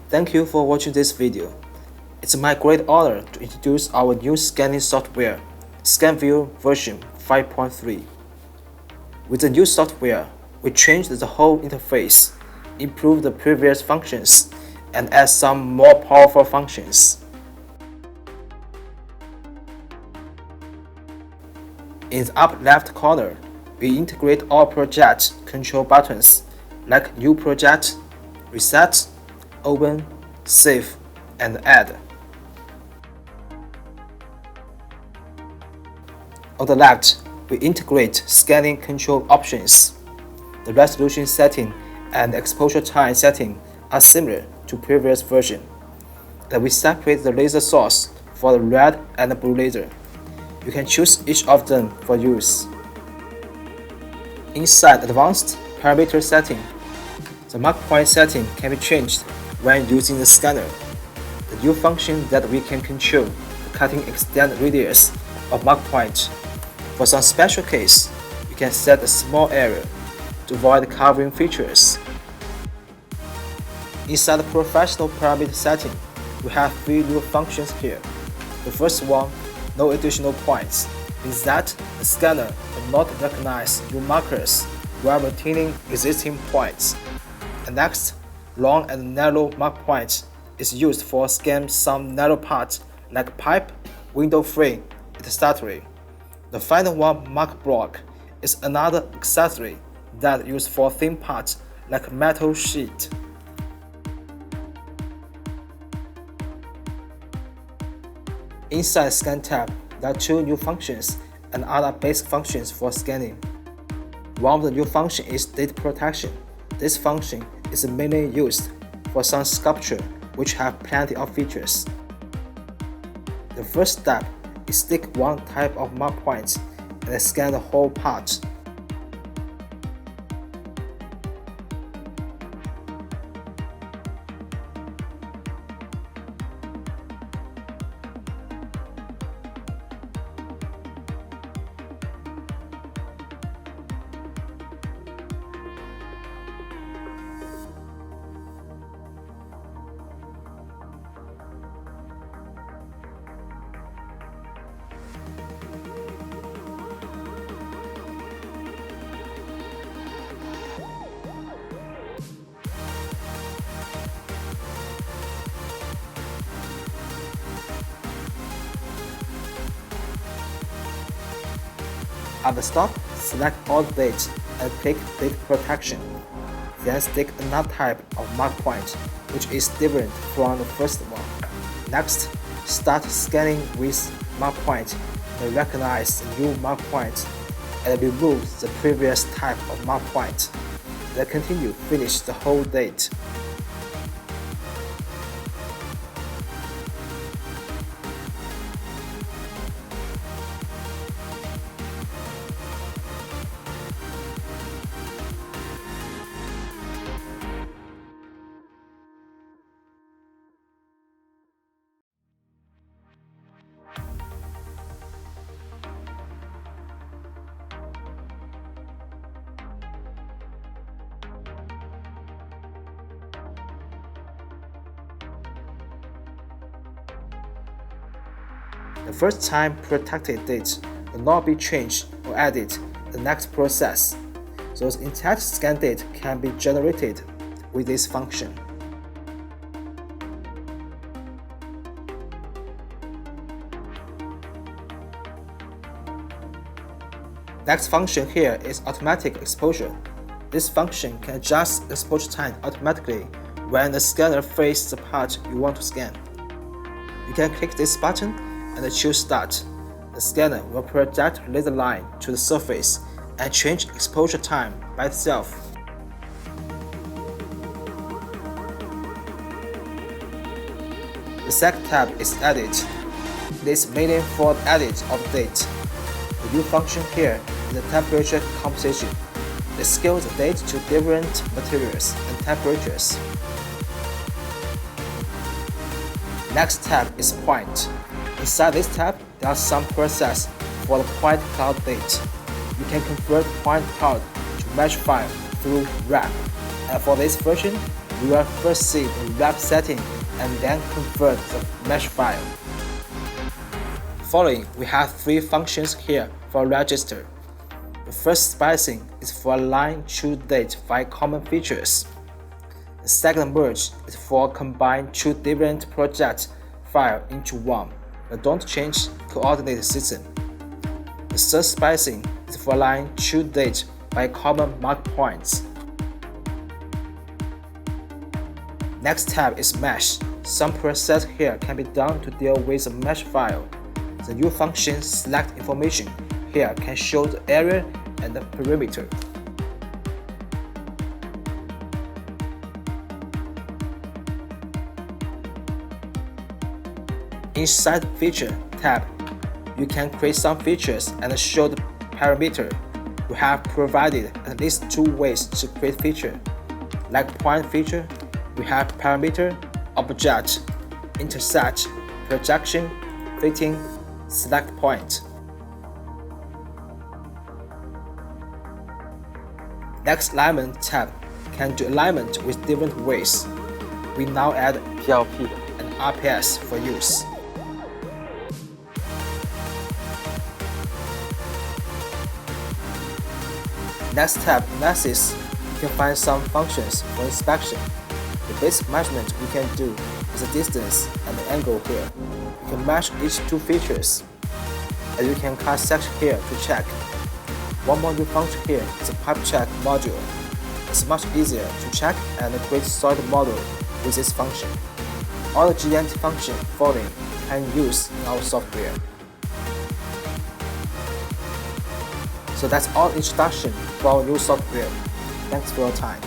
Thank you for watching this video. It's my great honor to introduce our new scanning software, Scanviewer version 5.3. With the new software, we changed the whole interface, improved the previous functions, and add some more powerful functions. In the upper left corner, we integrate all project control buttons like New Project, Reset, Open, Save, and Add. On the left, we integrate scanning control options. The resolution setting and exposure time setting are similar to previous version. And we separate the laser source for the red and the blue laser. You can choose each of them for use. Inside Advanced Parameter Setting, the mark point setting can be changed when using the scanner. The new function that we can control the cutting extent radius of mark point. For some special case, you can set a small area to avoid covering features. Inside the Professional Parameter Setting, we have 3 new functions here. The first one, no additional points, means that the scanner will not recognize new markers while maintaining existing points. The next, long and narrow mark point is used for scan some narrow parts like pipe, window frame, etc. The final one, mark block, is another accessory that used for thin parts like metal sheet. Inside Scan tab, there are 2 new functions and other basic functions for scanning. One of the new functions is date protection. This function is mainly used for some sculpture which have plenty of features. The first step is stick one type of mark point and scan the whole part. At the stop, select all dates and click Date Protection. Then stick another type of mark point, which is different from the first one. Next, start scanning with mark point and recognize the new mark point and remove the previous type of mark point. Then continue finish the whole date. The first time protected date will not be changed or added in the next process, so the intact scan date can be generated with this function. Next function here is automatic exposure. This function can adjust exposure time automatically when the scanner faces the part you want to scan. You can click this button and choose Start. The scanner will project the laser line to the surface and change exposure time by itself. The Sec tab is added. It is mainly for the edit of date. The new function here is the temperature composition. It scales the date to different materials and temperatures. Next tab is Point. Inside this tab, there are some process for the point cloud date. You can convert point cloud to mesh file through wrap. And for this version, we will first see the wrap setting and then convert the mesh file. Following, we have three functions here for register. The first splicing is for align true date by common features. The second merge is for combine two different project files into one, but don't change coordinate system. The third splicing is for align true date by common mark points. Next tab is mesh. Some process here can be done to deal with a mesh file. The new function select information here can show the area and the perimeter. Inside the feature tab, you can create some features and show the parameter. We have provided at least two ways to create feature. Like point feature, we have parameter, object, intersect, projection, fitting, select point. Next alignment tab can do alignment with different ways. We now add PLP and RPS for use. Next tab, analysis, you can find some functions for inspection. The basic measurement we can do is the distance and the angle here. You can match each two features, and you can cut section here to check. One more new function here is a pipe check module. It's much easier to check and create solid model with this function. All the GNT functions following can use in our software. So that's all introduction for our new software. Thanks for your time.